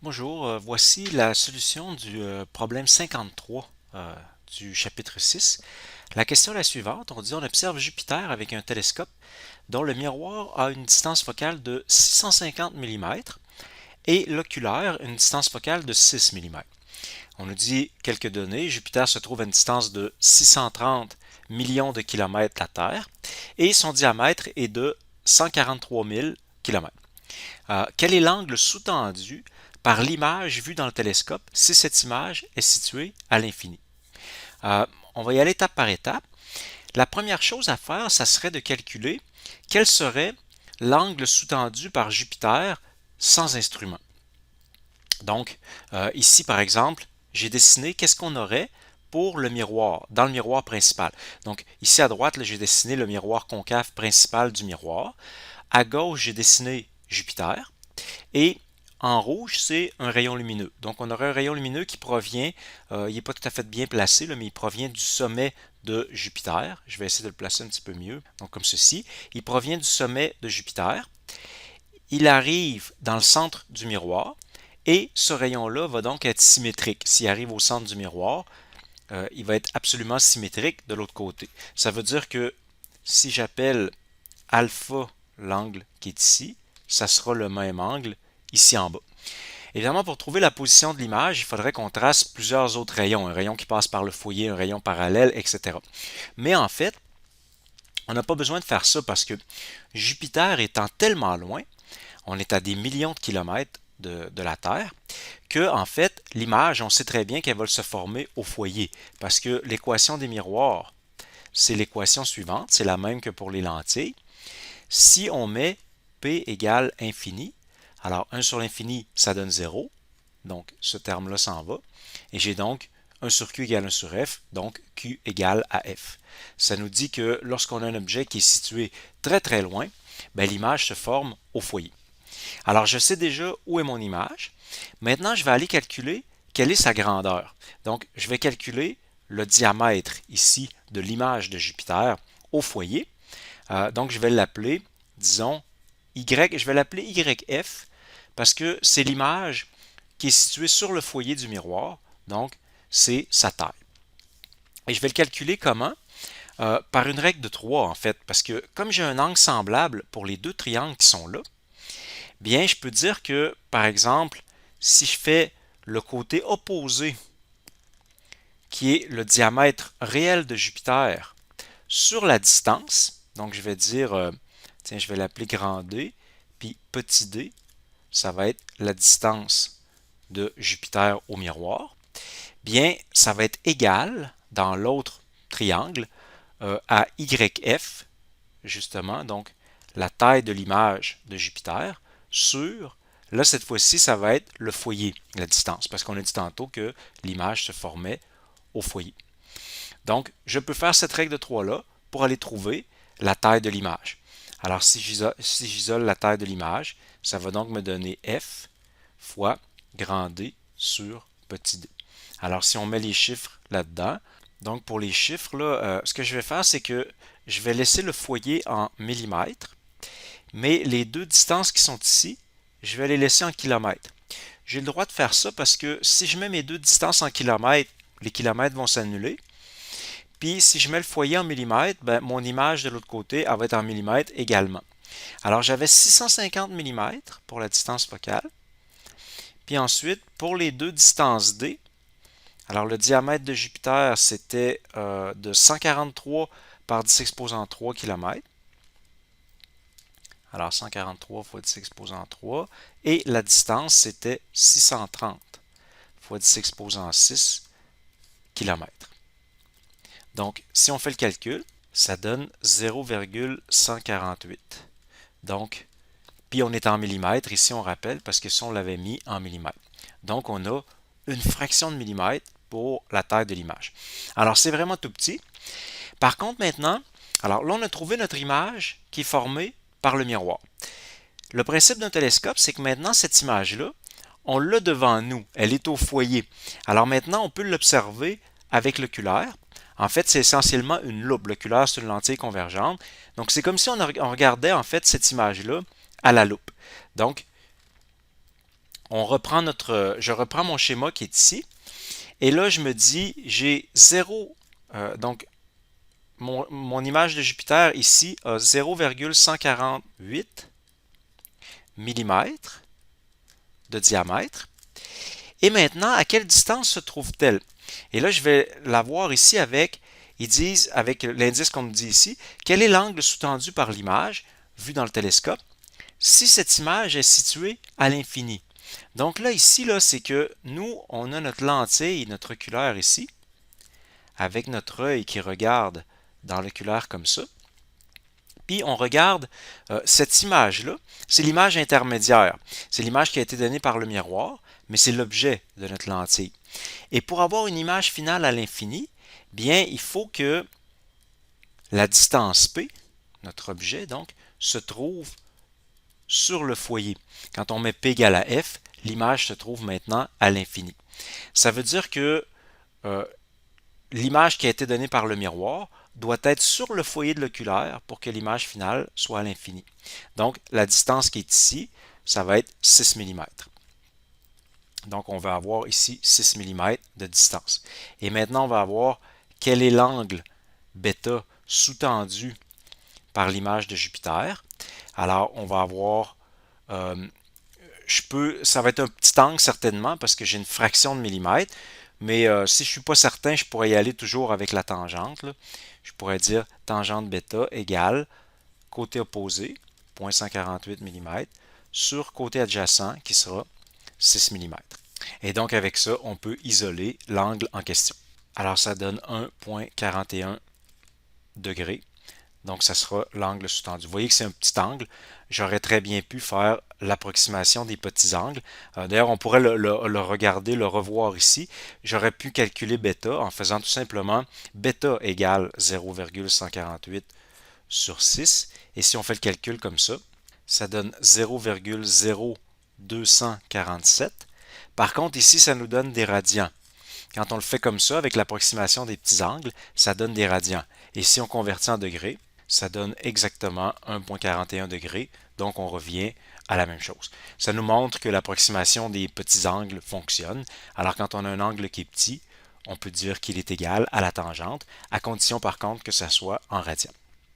Bonjour, voici la solution du problème 53 du chapitre 6. La question est la suivante. On dit on observe Jupiter avec un télescope dont le miroir a une distance focale de 650 mm et l'oculaire une distance focale de 6 mm. On nous dit quelques données. Jupiter se trouve à une distance de 630 millions de kilomètres de la Terre et son diamètre est de 143 000 kilomètres. Quel est l'angle sous-tendu par l'image vue dans le télescope si cette image est située à l'infini? On va y aller étape par étape. La première chose à faire, ça serait de calculer quel serait l'angle sous-tendu par Jupiter sans instrument. Donc, ici, par exemple, j'ai dessiné qu'est-ce qu'on aurait pour le miroir, dans le miroir principal. Donc, ici à droite, j'ai dessiné le miroir concave principal du miroir. À gauche, j'ai dessiné Jupiter. Et en rouge, c'est un rayon lumineux. Donc, on aurait un rayon lumineux qui provient, il n'est pas tout à fait bien placé, là, mais il provient du sommet de Jupiter. Je vais essayer de le placer un petit peu mieux. Donc, comme ceci. Il provient du sommet de Jupiter. Il arrive dans le centre du miroir. Et ce rayon-là va donc être symétrique. S'il arrive au centre du miroir, il va être absolument symétrique de l'autre côté. Ça veut dire que si j'appelle alpha l'angle qui est ici, ça sera le même angle ici en bas. Évidemment, pour trouver la position de l'image, il faudrait qu'on trace plusieurs autres rayons, un rayon qui passe par le foyer, un rayon parallèle, etc. Mais en fait, on n'a pas besoin de faire ça parce que Jupiter étant tellement loin, on est à des millions de kilomètres de la Terre, que en fait, l'image, on sait très bien qu'elle va se former au foyer parce que l'équation des miroirs, c'est l'équation suivante, c'est la même que pour les lentilles. Si on met P égale infini, alors 1 sur l'infini, ça donne 0, donc ce terme-là s'en va, et j'ai donc 1 sur Q égale 1 sur F, donc Q égale à F. Ça nous dit que lorsqu'on a un objet qui est situé très très loin, ben, l'image se forme au foyer. Alors je sais déjà où est mon image. Maintenant, je vais aller calculer quelle est sa grandeur. Donc, je vais calculer le diamètre ici de l'image de Jupiter au foyer. Donc, je vais l'appeler, disons, Y, je vais l'appeler YF parce que c'est l'image qui est située sur le foyer du miroir. Donc, c'est sa taille. Et je vais le calculer comment? Par une règle de 3 en fait, parce que comme j'ai un angle semblable pour les deux triangles qui sont là, bien, je peux dire que, par exemple, si je fais le côté opposé, qui est le diamètre réel de Jupiter, sur la distance, donc je vais dire, tiens, je vais l'appeler grand D, puis petit d, ça va être la distance de Jupiter au miroir, bien, ça va être égal, dans l'autre triangle, à YF, justement, donc la taille de l'image de Jupiter, sur, là cette fois-ci, ça va être le foyer, la distance, parce qu'on a dit tantôt que l'image se formait au foyer. Donc, je peux faire cette règle de 3-là pour aller trouver la taille de l'image. Alors, si j'isole la taille de l'image, ça va donc me donner F fois grand D sur petit d. Alors, si on met les chiffres là-dedans, donc pour les chiffres, là, ce que je vais faire, c'est que je vais laisser le foyer en millimètres, mais les deux distances qui sont ici, je vais les laisser en kilomètres. J'ai le droit de faire ça parce que si je mets mes deux distances en kilomètres, les kilomètres vont s'annuler. Puis si je mets le foyer en millimètres, ben, mon image de l'autre côté, elle va être en millimètres également. Alors j'avais 650 millimètres pour la distance focale. Puis ensuite, pour les deux distances D, alors le diamètre de Jupiter, c'était de 143 par 10 exposant 3 km. Alors 143 fois 10 exposant 3. Et la distance, c'était 630 fois 10 exposant 6 km. Donc, si on fait le calcul, ça donne 0,148. Donc, puis on est en millimètres, ici on rappelle, parce que si on l'avait mis en millimètres. Donc, on a une fraction de millimètre pour la taille de l'image. Alors, c'est vraiment tout petit. Par contre, maintenant, alors là, on a trouvé notre image qui est formée par le miroir. Le principe d'un télescope, c'est que maintenant, cette image-là, on l'a devant nous. Elle est au foyer. Alors maintenant, on peut l'observer avec l'oculaire. En fait, c'est essentiellement une loupe. L'oculaire, c'est une lentille convergente. Donc, c'est comme si on regardait en fait cette image-là à la loupe. Donc, je reprends mon schéma qui est ici. Et là, je me dis, j'ai 0, donc mon image de Jupiter ici a 0,148 mm de diamètre. Et maintenant, à quelle distance se trouve-t-elle? Et là, je vais la voir ici avec, ils disent, avec l'indice qu'on me dit ici, quel est l'angle sous-tendu par l'image, vu dans le télescope, si cette image est située à l'infini. Donc là, ici, là, c'est que nous, on a notre lentille, notre oculaire ici, avec notre œil qui regarde dans l'oculaire comme ça. Puis on regarde cette image-là, c'est l'image intermédiaire. C'est l'image qui a été donnée par le miroir, mais c'est l'objet de notre lentille. Et pour avoir une image finale à l'infini, bien, il faut que la distance P, notre objet donc, se trouve sur le foyer. Quand on met P égale à F, l'image se trouve maintenant à l'infini. Ça veut dire que l'image qui a été donnée par le miroir doit être sur le foyer de l'oculaire pour que l'image finale soit à l'infini. Donc, la distance qui est ici, ça va être 6 mm. Donc, on va avoir ici 6 mm de distance. Et maintenant, on va avoir quel est l'angle bêta sous-tendu par l'image de Jupiter. Alors, on va avoir, ça va être un petit angle certainement parce que j'ai une fraction de millimètre, mais si je ne suis pas certain, je pourrais y aller toujours avec la tangente, là. Je pourrais dire tangente bêta égale côté opposé, 0,148 mm, sur côté adjacent qui sera 6 mm. Et donc avec ça, on peut isoler l'angle en question. Alors ça donne 1,41 degrés. Donc ça sera l'angle sous-tendu. Vous voyez que c'est un petit angle. J'aurais très bien pu faire l'approximation des petits angles. D'ailleurs, on pourrait le regarder, le revoir ici. J'aurais pu calculer bêta en faisant tout simplement bêta égale 0,148 sur 6. Et si on fait le calcul comme ça donne 0,0247. Par contre, ici, ça nous donne des radians. Quand on le fait comme ça, avec l'approximation des petits angles, ça donne des radians. Et si on convertit en degrés, ça donne exactement 1,41 degrés. Donc, on revient à la même chose. Ça nous montre que l'approximation des petits angles fonctionne. Alors, quand on a un angle qui est petit, on peut dire qu'il est égal à la tangente, à condition par contre que ça soit en radians.